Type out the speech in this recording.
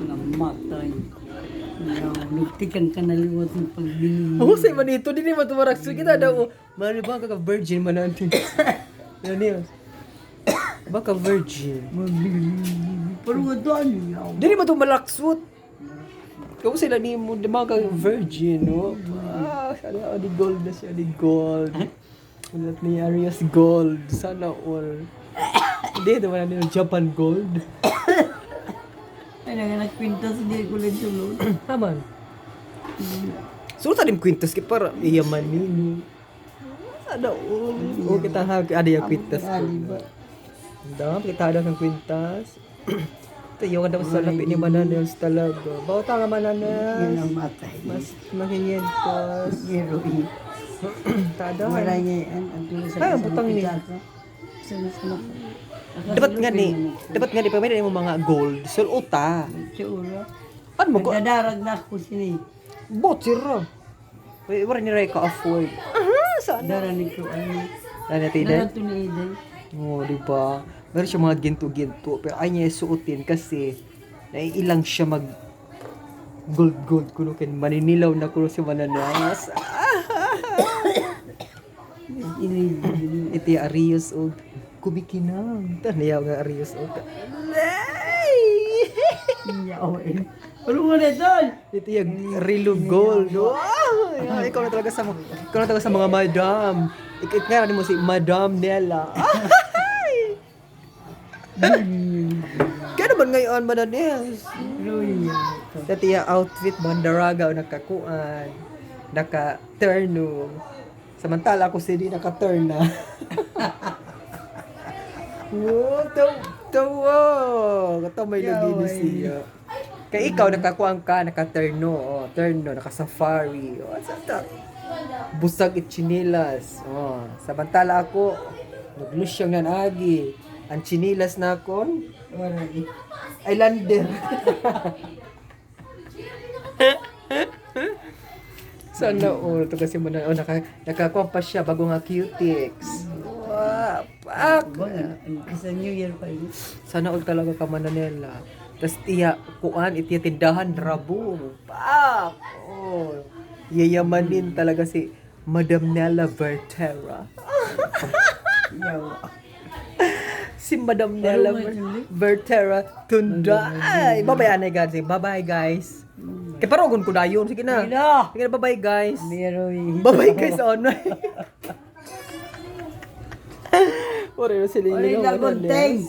Namatay. Nagtikan ka na liwat ng pagbili. Ako sa man ito, din naman tumarak. So kita daw, mali ba ka virgin man natin? Ano niya? Baka virgin. Pero nga doon niya. Dili ba ito malaksot? Kamo sila ni mo, di ba ka virgin, no? Sana di gold na siya, di gold. Ulat ni Arias gold. Sana all. Hindi, naman na Japan gold. Ay, nagkwintas, hindi ko lang sulod. Naman. Sulot din kwintas kaya para iyaman nini. Sana all. O kita ada yung kwintas. Dam, kita ada kang kwintas. Ito yung kada sa lapit ni Mananels talaga. Bawata nga Mananels. Namatay. Mas makiyentos. Heroin. Tada. Wala niya yan. Ay, ang butang niya. Dapat nga ni pamilya mo mga gold. Suluta. Tsura. Ano mo ko? Nagdadarag na ako sini. Bot sira. Wala ni Ray ka afford. Saan? Daranig ko ano. Ano tida? Darato ni Eden. Oo, di ba? Meron siya mga ginto-ginto. Pero ay niya suotin kasi naiilang siya mag gold kuno ken maninilaw na kuno si Mananas. Iti Arios o kubikinang. Tanayaw nga Arios o. Yaw eh. Pero nga na doon. Ito yung Rilo Gold. Wow! Ikaw na talaga sa mga madam. Ikikara mo si Madam Nella. Kaya naman ngayon, Madam Nels. Dati yung outfit, bandaraga o nakakuan. Naka-turno. Samantala ako si di naka-turn na. Wow, tawa. Kata may lagi na siya. Kaya ikaw nakakuan ka, naka-turno. Oh, turno, naka-safari. Oh, saan busag it chinilas. Oh, samantala ako, naglusyang nan agi. Ang chinilas na kon, Islander. Sana all to kasi mo na nakakuha pa siya bago nga cutics. Wow, pak. Isa New Year pa yun. Sana all talaga ka Mananela. Tas tiya kuan itiya tindahan rabo. Pak. Oh. Yayamanin talaga si Madam Nella Vertera. Si Madam Nella Vertera Tunda. Ay, bye-bye guys. Bye-bye guys. Kaya parogon ko na yun. Sige na. Sige na, bye-bye guys. Meron. Bye-bye guys online. Ore, sila yung Oy, lagonteng.